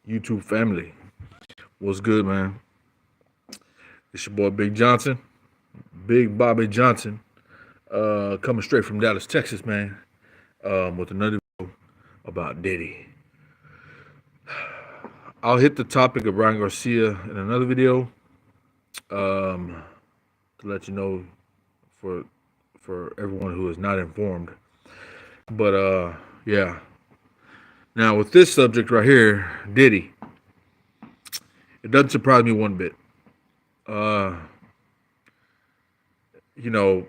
YouTube family. What's good, man? It's your boy Big Johnson, Big Bobby Johnson, coming straight from Dallas, Texas, man, with another video about Diddy. I'll hit the topic of Ryan Garcia in another video to let you know for everyone who is not informed. But yeah. Now with this subject right here, Diddy, it doesn't surprise me one bit. Uh, you know,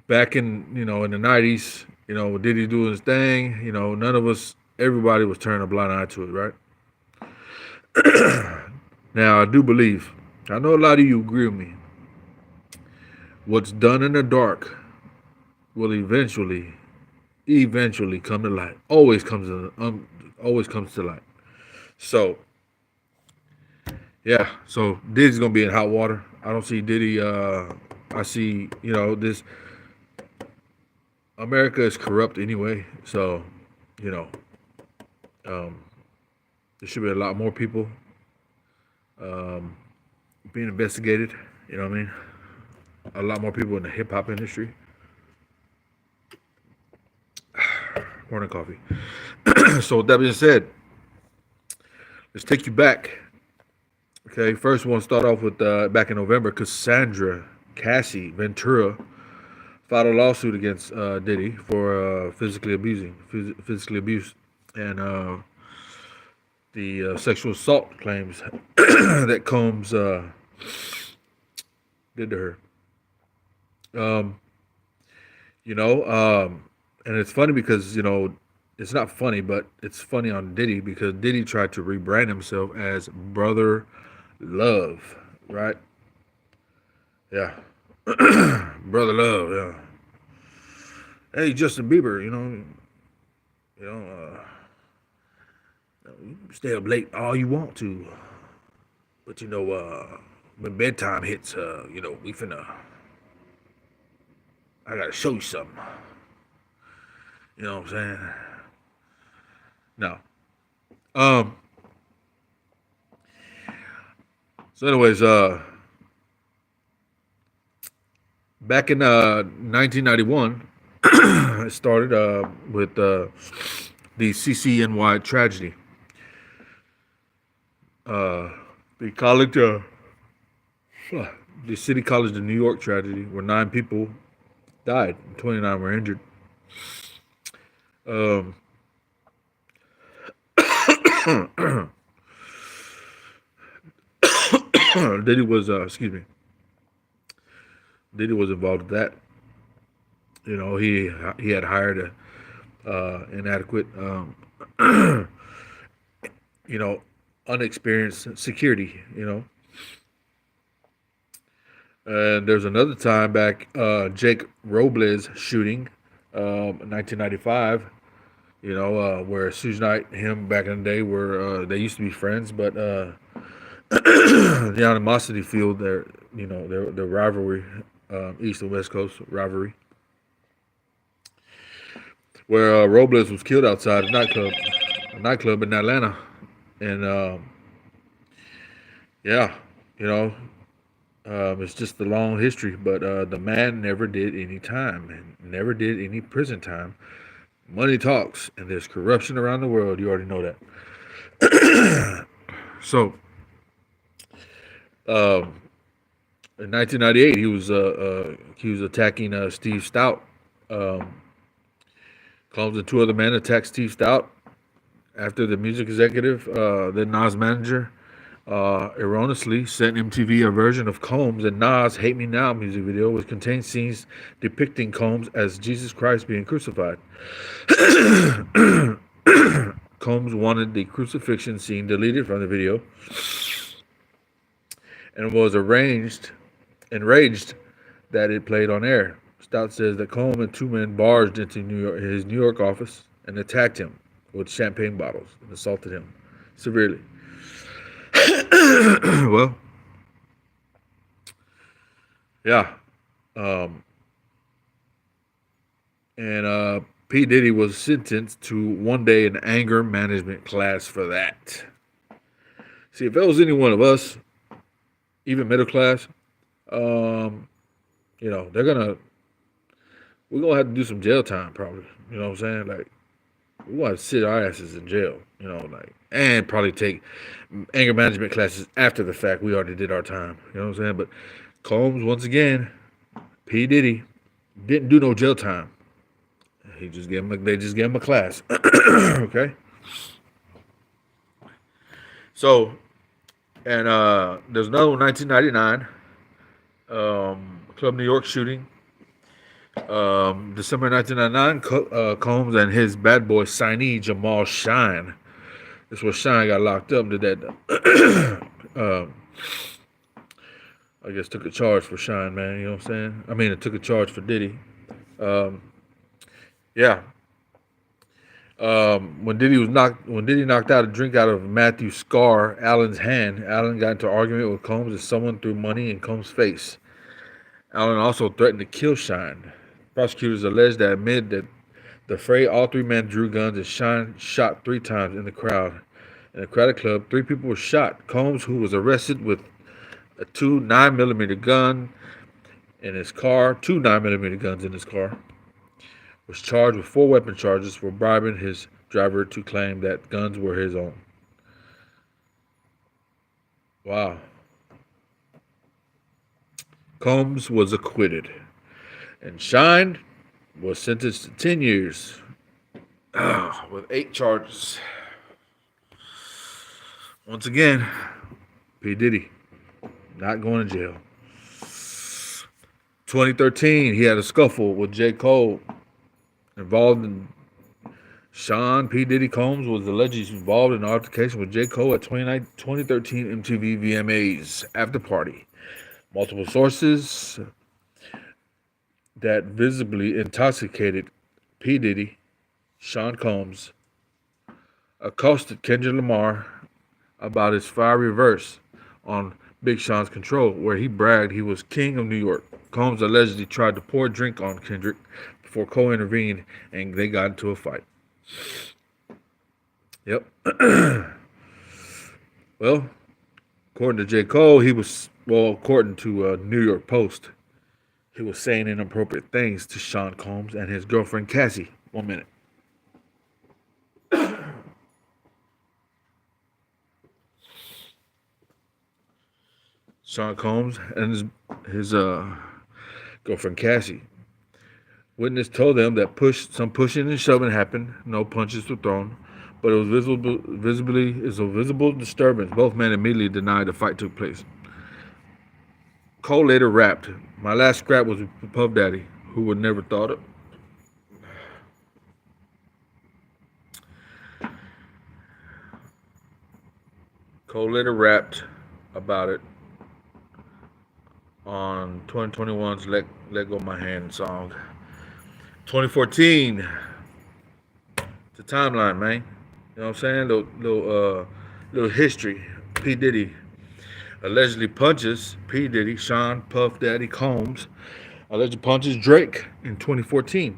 back in in the '90s, Diddy doing his thing. None of us, everybody was turning a blind eye to it, right? Now I do believe. I know a lot of you agree with me. What's done in the dark will eventually come to light. Always comes to light. So yeah, so Diddy's gonna be in hot water. I don't see Diddy. I see this America is corrupt anyway. So you know um, there should be a lot more people um, being investigated. You know what I mean? A lot more people in the hip hop industry. Morning coffee. So with that being said, let's take you back. Okay, first we want to start off with back in November. Cassandra Cassie Ventura filed a lawsuit against Diddy for physically abuse, and the sexual assault claims that Combs did to her. Um, and it's funny because it's not funny, but it's funny on Diddy because Diddy tried to rebrand himself as Brother Love, right? Yeah, Brother Love. Yeah. Hey, Justin Bieber, you know, you can stay up late all you want to, but when bedtime hits, we finna. I gotta show you something. You know what I'm saying? No. Um. So, anyways, back in 1991, it started with the CCNY tragedy. Uh, the college, the City College of New York tragedy, where 9 people died, and 29 were injured. Um, Diddy was, Diddy was involved with that. He had hired a inadequate, you know, unexperienced security. And there's another time back, Jake Robles shooting, 1995. Where Suge Knight, him back in the day, were they used to be friends, but the animosity fueled their rivalry, East and West Coast rivalry, where Robles was killed outside a nightclub in Atlanta, and yeah, you know, it's just a long history. But the man never did any time and never did any prison time. Money talks, and there's corruption around the world. You already know that. So, um, in 1998, he was attacking Steve Stout. Combs and 2 other men attacked Steve Stout after the music executive, the Nas manager, erroneously sent MTV a version of Combs and Nas' "Hate Me Now" music video, which contains scenes depicting Combs as Jesus Christ being crucified. Combs wanted the crucifixion scene deleted from the video and was enraged that it played on air. Stout says that Combs and 2 men barged into his New York office and attacked him with champagne bottles and assaulted him severely. Well, yeah. Um, and P. Diddy was sentenced to 1 day in anger management class for that. See, if it was any one of us, even middle class, um, they're gonna we're gonna have to do some jail time probably. You know what I'm saying? Like we want to sit our asses in jail. And probably take anger management classes after the fact. We already did our time. You know what I'm saying? But Combs, once again, P Diddy didn't do no jail time. They just gave him a class. Okay. So and there's another one, 1999, Club New York shooting. December 1999, Combs and his bad boy signee Jamal Shine. This was Shine got locked up. Did that? I guess took a charge for Shine, man. You know what I'm saying? I mean, it took a charge for Diddy. Um, yeah. When Diddy knocked out a drink out of Matthew Scar Allen's hand, Allen got into an argument with Combs as someone threw money in Combs' face. Allen also threatened to kill Shine. Prosecutors alleged that amid the fray, all three men drew guns and Shine shot 3 times in the crowd. In a crowded club, 3 people were shot. Combs, who was arrested with a 9mm gun in his car, 9mm guns in his car, was charged with 4 weapon charges for bribing his driver to claim that guns were his own. Wow. Combs was acquitted, and Shine was sentenced to 10 years with 8 charges. Once again, P. Diddy not going to jail. 2013, he had a scuffle with J. Cole involved in Sean P. Diddy Combs was allegedly involved in an altercation with J. Cole at 2013 MTV VMAs after party. Multiple sources that visibly intoxicated P. Diddy, Sean Combs, accosted Kendrick Lamar about his fiery verse on Big Sean's Control, where he bragged he was king of New York. Combs allegedly tried to pour a drink on Kendrick before Cole intervened, and they got into a fight. Yep. Well, according to J. Cole, according to New York Post, he was saying inappropriate things to Sean Combs and his girlfriend Cassie. 1 minute. Sean Combs and his girlfriend Cassie. Witness told them that some pushing and shoving happened. No punches were thrown, but it was a visible disturbance. Both men immediately denied the fight took place. Cole later rapped, "My last scrap was with Puff Daddy, who would never thought it." Cole later rapped about it on 2021's Let Go My Hand song. 2014, the timeline, man. You know what I'm saying? Little history. P. Diddy allegedly punches P. Diddy, Sean Puff Daddy Combs, allegedly punches Drake in 2014.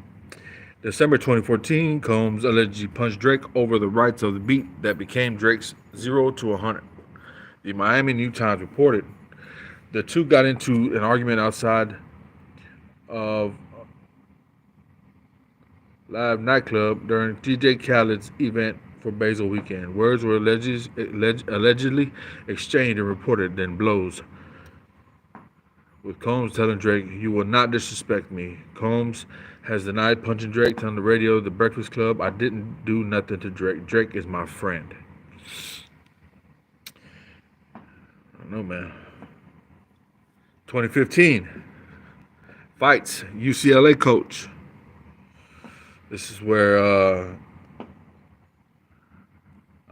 December 2014, Combs allegedly punched Drake over the rights of the beat that became Drake's 0 to 100. The Miami New Times reported the two got into an argument outside of live nightclub during DJ Khaled's event for Basil Weekend. Words were allegedly exchanged and reported, then blows. With Combs telling Drake, "You will not disrespect me." Combs has denied punching Drake on the radio, The Breakfast Club. "I didn't do nothing to Drake. Drake is my friend." I don't know, man. 2015. Fights. UCLA coach. This is where,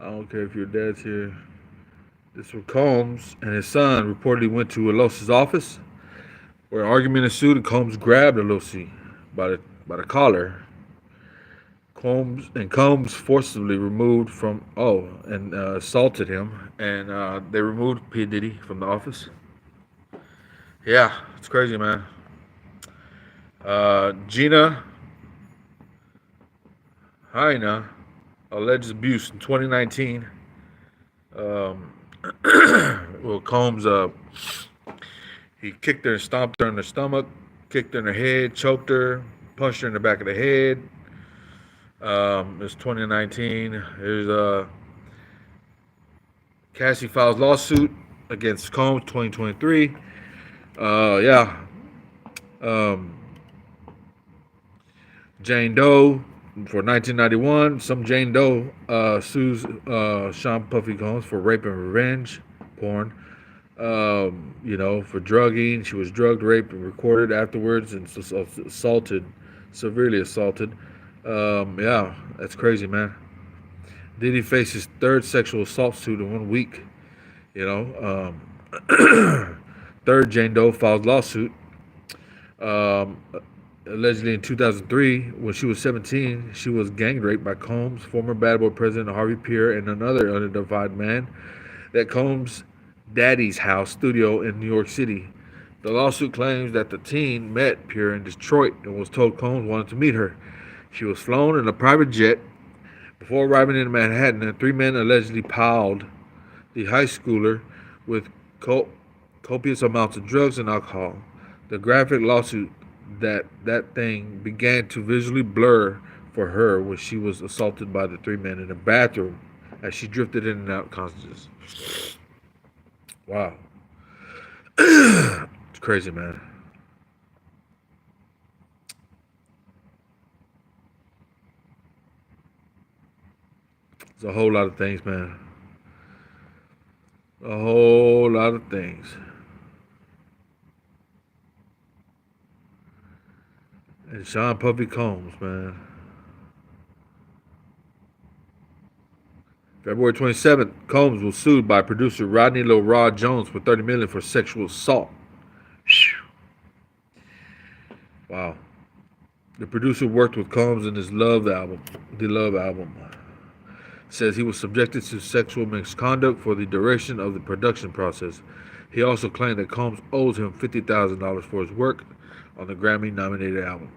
I don't care if your dad's here. This is where Combs and his son reportedly went to Alosi's office, where an argument ensued and Combs grabbed Alosi by the collar. Combs forcibly removed assaulted him, and they removed P. Diddy from the office. Yeah, it's crazy, man. Gina Haina alleged abuse in 2019. So Combs, he kicked her and stomped her in the stomach, kicked her in the head, choked her, punched her in the back of the head. It's 2019. Here's Cassie files lawsuit against Combs 2023. Yeah. Um, Jane Doe for 1991. Some Jane Doe sues Sean Puffy Combs for rape and revenge porn. For drugging. She was drugged, raped, and recorded afterwards and assaulted, severely assaulted. Yeah, that's crazy, man. Diddy faces third sexual assault suit in 1 week. Third Jane Doe files lawsuit. Um, Allegedly in 2003, when she was 17, she was gang raped by Combs, former Bad Boy president Harvey Peer, and another unidentified man at Combs' daddy's house studio in New York City. The lawsuit claims that the teen met Peer in Detroit and was told Combs wanted to meet her. She was flown in a private jet. Before arriving in Manhattan, the three men allegedly piled the high schooler with copious amounts of drugs and alcohol. The graphic lawsuit that thing began to visually blur for her when she was assaulted by the three men in a bathroom as she drifted in and out consciousness. Wow. It's crazy, man. There's a whole lot of things, man. A whole lot of things. And Sean Puffy Combs, man. February 27th, Combs was sued by producer Rodney Lil Rod Jones for $30 million for sexual assault. Wow. The producer worked with Combs in his Love album. Says he was subjected to sexual misconduct for the duration of the production process. He also claimed that Combs owes him $50,000 for his work on the Grammy-nominated album.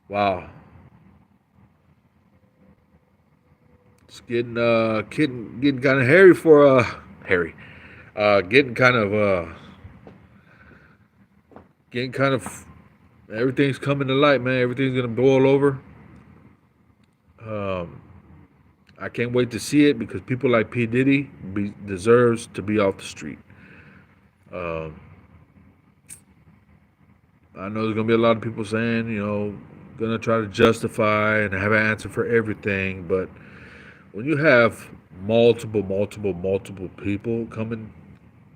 Wow. It's getting kind of hairy for getting kind of everything's coming to light, man. Everything's gonna boil over. I can't wait to see it because people like P. Diddy deserves to be off the street. I know there's gonna be a lot of people saying, gonna try to justify and have an answer for everything, but when you have multiple people coming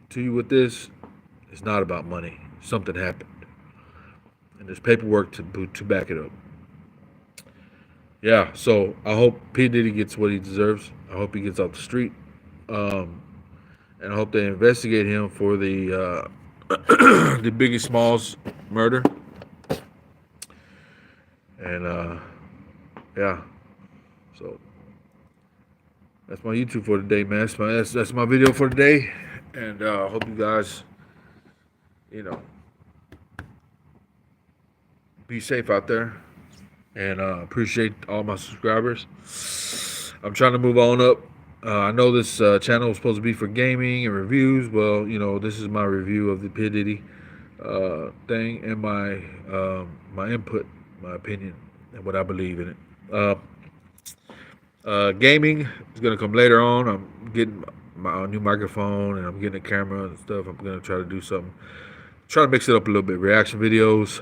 to you with this, it's not about money. Something happened, and there's paperwork to back it up. Yeah, so I hope P. Diddy gets what he deserves. I hope he gets off the street, and I hope they investigate him for the the Biggie Smalls murder. And yeah, so that's my YouTube for today, man. That's my video for today, and I hope you guys, be safe out there. And appreciate all my subscribers. I'm trying to move on up. I know this channel was supposed to be for gaming and reviews. Well, this is my review of the P. Diddy thing and my input, my opinion, and what I believe in it. Gaming is going to come later on. I'm getting my new microphone and I'm getting a camera and stuff. I'm going to try to do something. Try to mix it up a little bit. Reaction videos.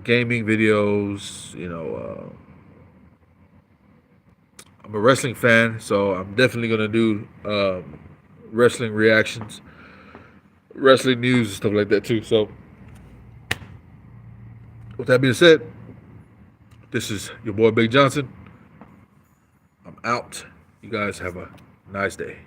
Gaming videos, I'm a wrestling fan, so I'm definitely gonna do wrestling reactions, wrestling news, and stuff like that too. So, with that being said, this is your boy Big Johnson. I'm out. You guys have a nice day.